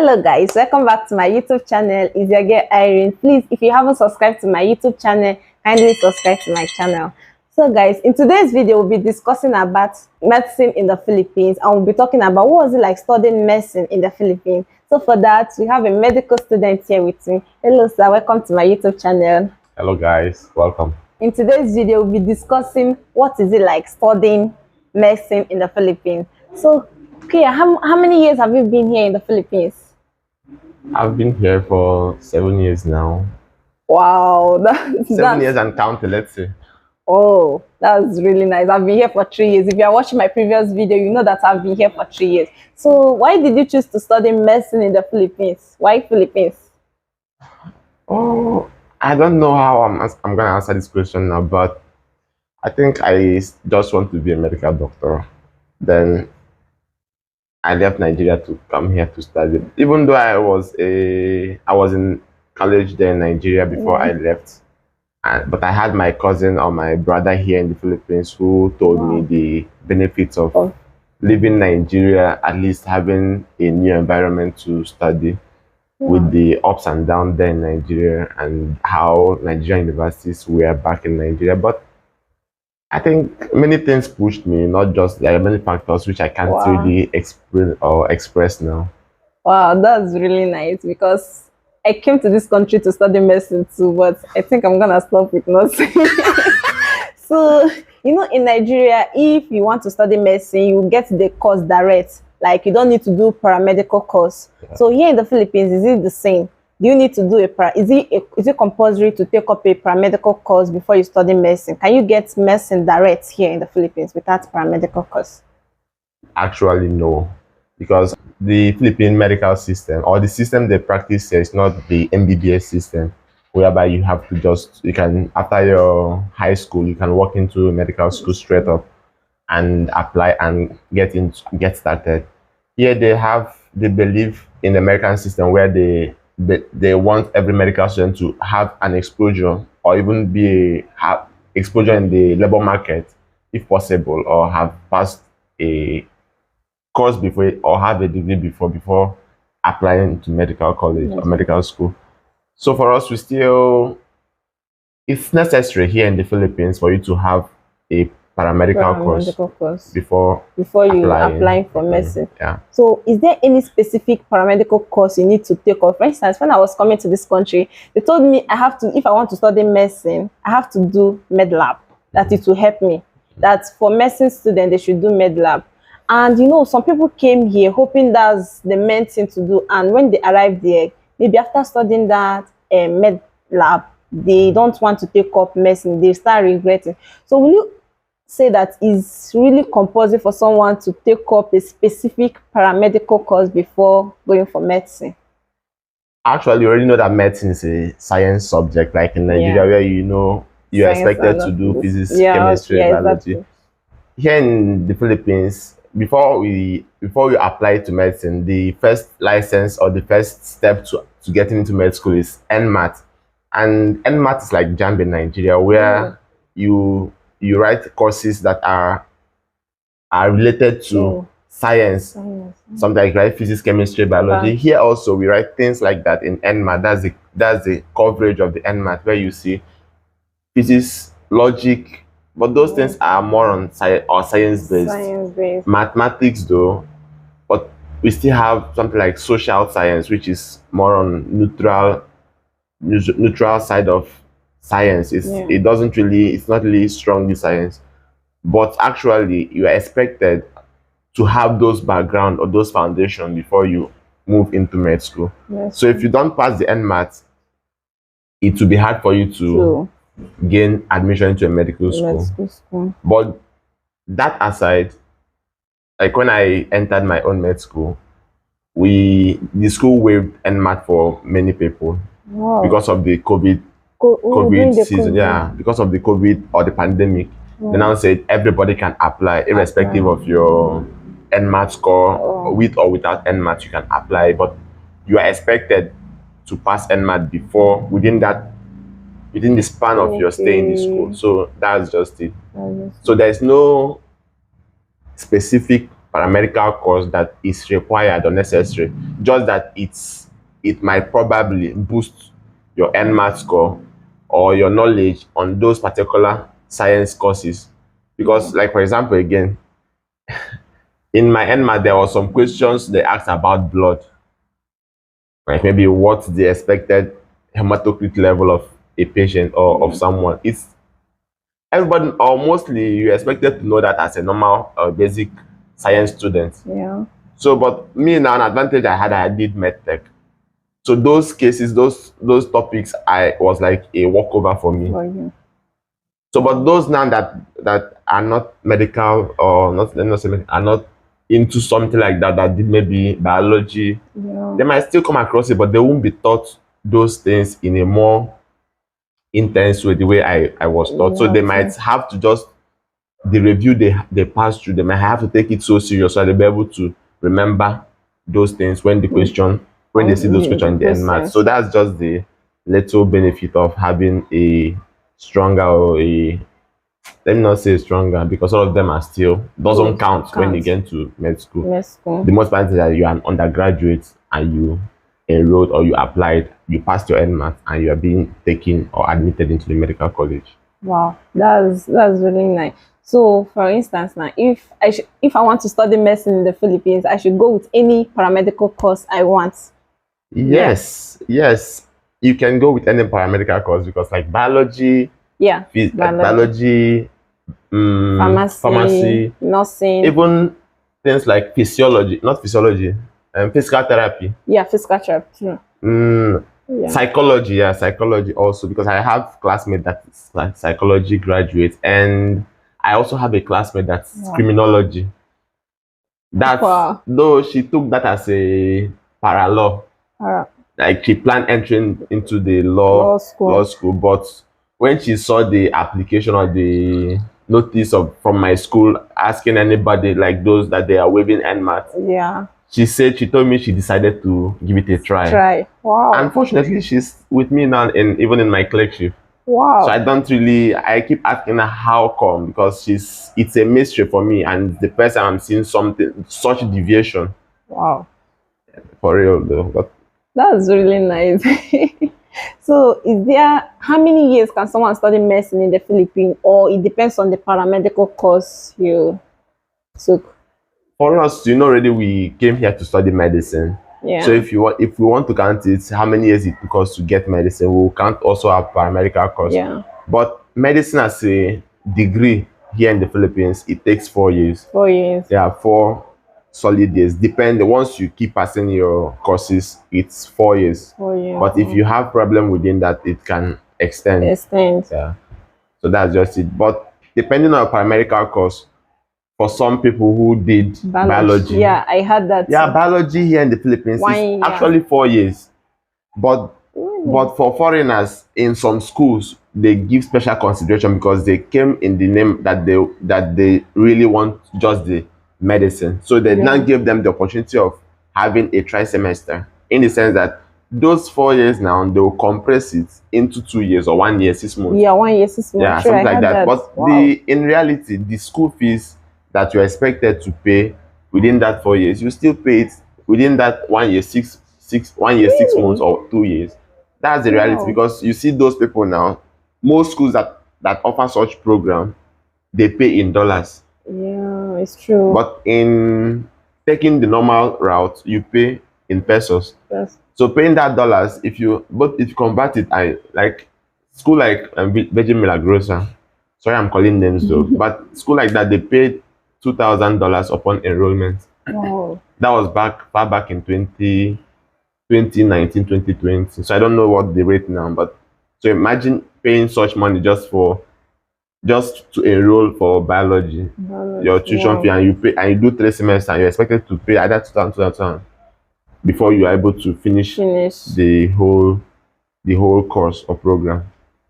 Hello guys, welcome back to my YouTube channel. It's your girl Irene. Please, if you haven't subscribed to my YouTube channel, kindly subscribe to my channel. So guys, in today's video, we'll be discussing about medicine in the Philippines, and we'll be talking about what was it like studying medicine in the Philippines. So for that, we have a medical student here with me. Hello sir, welcome to my YouTube channel. Hello guys, welcome. In today's video, we'll be discussing what is it like studying medicine in the Philippines. So, okay, how many years have you been here in the Philippines? I've been here for 7 years now. Wow, 7 years and counting, let's say. Oh, that's really nice. I've been here for 3 years. If you are watching my previous video, you know that I've been here for 3 years. So, why did you choose to study medicine in the Philippines? Why Philippines? Oh, I don't know how I'm going to answer this question now, but I think I just want to be a medical doctor. Then I left Nigeria to come here to study. Even though I was in college there in Nigeria before I left, but I had my cousin or my brother here in the Philippines who told me the benefits of living in Nigeria, at least having a new environment to study. With the ups and downs there in Nigeria and how Nigerian universities were back in Nigeria. But I think many things pushed me, not just there are many factors which I can't really explain or express now. Wow, that's really nice because I came to this country to study medicine too, but I think I'm gonna stop with nursing. So, you know, in Nigeria, if you want to study medicine, you get the course direct. Like you don't need to do paramedical course. So here in the Philippines, is it the same? Do you need to do is it compulsory to take up a paramedical course before you study medicine? Can you get medicine direct here in the Philippines without paramedical course? Actually, no, because the Philippine medical system or the system they practice here is not the MBBS system, whereby you have to you can after your high school you can walk into medical school straight up and apply and get started. Here they believe in the American system where they want every medical student to have an exposure or even have exposure in the labor market if possible, or have passed a course before or have a degree before applying to medical college or medical school. So for us, it's necessary here in the Philippines for you to have a paramedical course before you applying for medicine. Yeah. So is there any specific paramedical course you need to take off? For instance, when I was coming to this country, they told me if I want to study medicine, I have to do med lab, that it will help me. That for medicine students, they should do med lab. And you know, some people came here hoping that's the main thing to do. And when they arrived there, maybe after studying that med lab, they don't want to take up medicine. They start regretting. So will you say that is really compulsory for someone to take up a specific paramedical course before going for medicine? Actually, you already know that medicine is a science subject, like in Nigeria, where you're expected to do physics, chemistry, biology. Exactly. Here in the Philippines, before we apply to medicine, the first license or the first step to getting into med school is NMAT. And NMAT is like JAMB in Nigeria, where you write courses that are related to science. Something like physics, chemistry, biology. Here also we write things like that in NMAT. That's the coverage of the NMAT, where you see physics, logic, but those things are more on science based. Mathematics though, but we still have something like social science, which is more on neutral side of science. It's not really strongly science, but actually you are expected to have those background or those foundation before you move into med school. So if you don't pass the NMAT, it will be hard for you to gain admission into a medical school. But that aside, like when I entered my own med school, the school waived NMAT for many people because of the COVID season. Because of the COVID or the pandemic. They now said everybody can apply irrespective of your NMAT score. With or without NMAT you can apply, but you are expected to pass NMAT within the span of your stay in the school. So that's just it. So there's no specific paramedical course that is required or necessary, just that it might probably boost your NMAT score or your knowledge on those particular science courses. Because, like for example, again, in my NMAT, there were some questions they asked about blood, like maybe what's the expected hematocrit level of a patient or of someone. It's everybody, or mostly you're expected to know that as a normal basic science student. Yeah. So, but me now, an advantage I had, I did medtech. So those cases, those topics, I was like a walkover for me. Oh, yeah. So, but those now that are not medical or not, let me not say, are not into something like that, that did maybe biology, yeah, they might still come across it, but they won't be taught those things in a more intense way, the way I was taught. So they might have to just, the review they pass through, they might have to take it so serious so they'll be able to remember those things when the question, when they see those questions in the NMAT. So that's just the little benefit of having a stronger, or a, let me not say stronger, because all of them are still, doesn't count when you get to med school. The most important is that you are an undergraduate and you enrolled or you applied, you passed your NMAT, and you are being taken or admitted into the medical college. Wow, that's really nice. So, for instance, now if I want to study medicine in the Philippines, I should go with any paramedical course I want. Yes, yes, you can go with any paramedical course, because like biology, biology, pharmacy, nursing, even things like physiology, not physiology, physical therapy. Yeah, physical therapy. Psychology, psychology also, because I have classmate that's like psychology graduate, and I also have a classmate that's criminology. That's though she took that as a paralaw. Like she planned entering into the law school, but when she saw the application or the notice from my school asking anybody like those that they are waiving NMAT, she told me she decided to give it a try. Wow. Unfortunately, she's with me now, even in my clerkship. Wow. So I keep asking her how come, because it's a mystery for me, and the person I'm seeing such deviation. Wow. For real though. But that's really nice. So how many years can someone study medicine in the Philippines, or it depends on the paramedical course you took? For us, already we came here to study medicine. Yeah. So if we want to count it, how many years it took us to get medicine, we'll count also our paramedical course. Yeah. But medicine as a degree here in the Philippines, it takes 4 years. 4 years. Yeah, 4 solid years. Once you keep passing your courses, it's 4 years. 4 years. But if you have problem within that, it can extend. Yeah. So that's just it. But depending on paramedical course, for some people who did biology. Yeah, I heard that. Yeah, biology here in the Philippines is actually 4 years. But for foreigners in some schools, they give special consideration because they came in the name that they really want just the medicine. So they now give them the opportunity of having a tri-semester, in the sense that those 4 years now, they will compress it into 2 years or 1 year, 6 months. Yeah, 1 year, 6 months. Yeah, something like that. But in reality, the school fees that you're expected to pay within that 4 years, you still pay it within that 1 year, 6 months or 2 years. That's the reality, because you see those people now, most schools that offer such program, they pay in dollars. Yeah, it's true. But in taking the normal route, you pay in pesos. Yes. So paying that dollars, if you convert it, like school like Virgin Milagrosa, sorry I'm calling names though, but school like that, they paid $2,000 upon enrollment. Wow. That was far back in 2019, 2020. So I don't know what the rate now, but so imagine paying such money just to enroll for biology. Your tuition fee, and you do 3 semesters, and you're expected to pay either 2,000 before you are able to finish the whole course or program.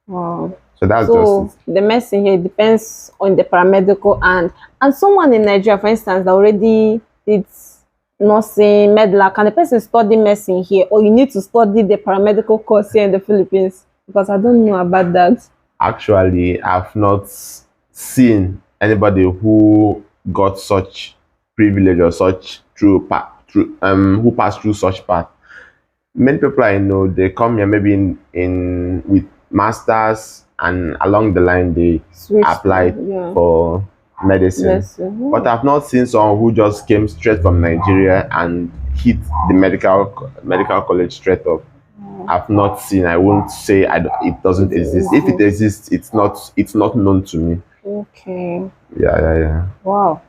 Wow. So that's just it. The medicine here depends on the paramedical, and someone in Nigeria, for instance, that already did nursing, medlac, and the person study medicine here, or you need to study the paramedical course here in the Philippines? Because I don't know about that. Actually, I've not seen anybody who got such privilege or such through who pass through such path. Many people I know, they come here maybe in with masters, and along the line they apply for medicine. But I've not seen someone who just came straight from Nigeria and hit the medical college straight up. I've not seen. I won't say it doesn't exist. If it exists, it's not known to me. Okay. Yeah. Wow,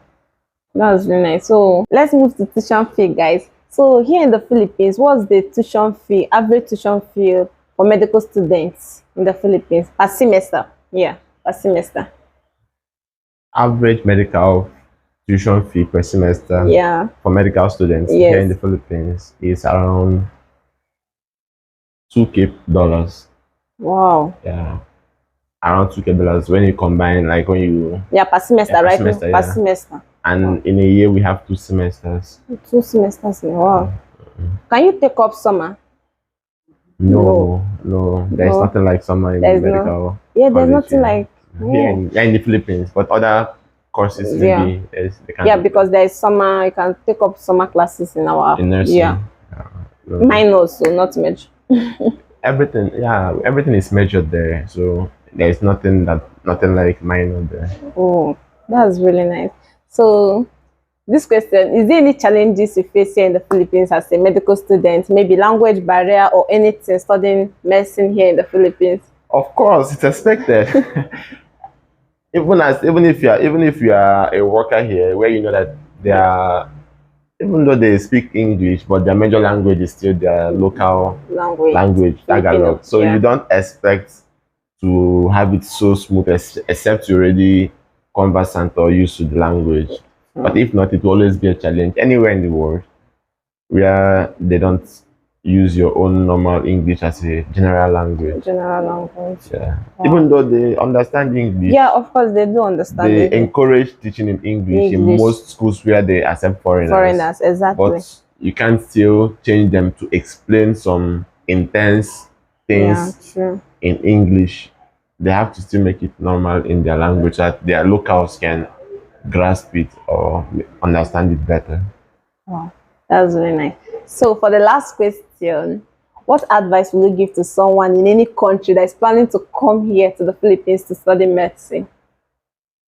that's really nice. So let's move to tuition fee, guys. So here in the Philippines, what's the tuition fee, average tuition fee for medical students in the Philippines per semester? Yeah, per semester. Average medical tuition fee per semester, for medical students here in the Philippines is around $2,000. Wow. Yeah, around $2,000 when you combine, like when you per semester, right? Per semester. And in a year we have 2 semesters. 2 semesters. Wow. Can you take up summer? No. There's nothing like summer in medical. There's nothing like here in the Philippines, but other courses maybe because there is summer. You can take up summer classes in our nursing. Minors, so not major. Everything is measured there, so there's nothing like minor there. Oh, that's really nice. So this question, is there any challenges you face here in the Philippines as a medical student, maybe language barrier or anything studying medicine here in the Philippines? Of course, it's expected. even if you are a worker here, where you know that even though they speak English, but their major language is still their local language, Tagalog. So you don't expect to have it so smooth, except you're already conversant or used to the language. But if not, it will always be a challenge anywhere in the world where they don't use your own normal English as a general language. Yeah. Wow. Even though they understand English. Yeah, of course they do understand. They encourage teaching in English in most schools where they accept foreigners. Exactly. But you can't still change them to explain some intense things in English. They have to still make it normal in their language so that their locals can grasp it or understand it better. Wow, that's really nice. So for the last question, what advice will you give to someone in any country that is planning to come here to the Philippines to study medicine?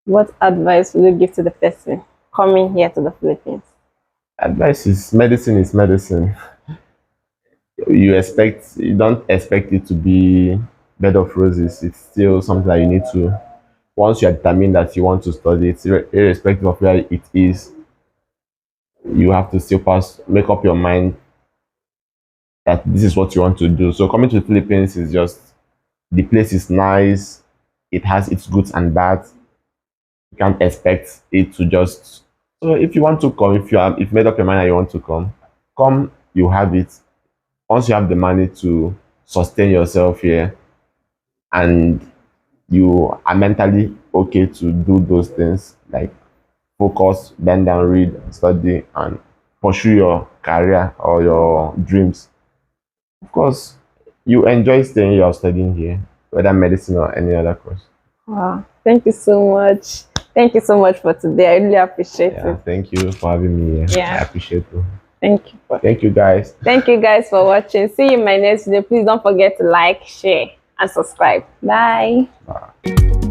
What advice will you give to the person coming here to the Philippines? Advice is medicine is medicine. You don't expect it to be bed of roses. It's still something that you need to, once you are determined that you want to study it, irrespective of where it is, you have to still make up your mind that this is what you want to do. So coming to the Philippines is just, the place is nice, it has its goods and bads. You can't expect it to just, so if you want to come, if you've made up your mind that you want to come, you have it. Once you have the money to sustain yourself here and you are mentally okay to do those things, like focus, bend down, read, study, and pursue your career or your dreams, of course, you enjoy staying here or studying here, whether medicine or any other course. Wow, thank you so much. Thank you so much for today. I really appreciate it. Thank you for having me here. Yeah, I appreciate it. Thank you. Thank you, guys. Thank you, guys, for watching. See you in my next video. Please don't forget to like, share, and subscribe. Bye. Bye.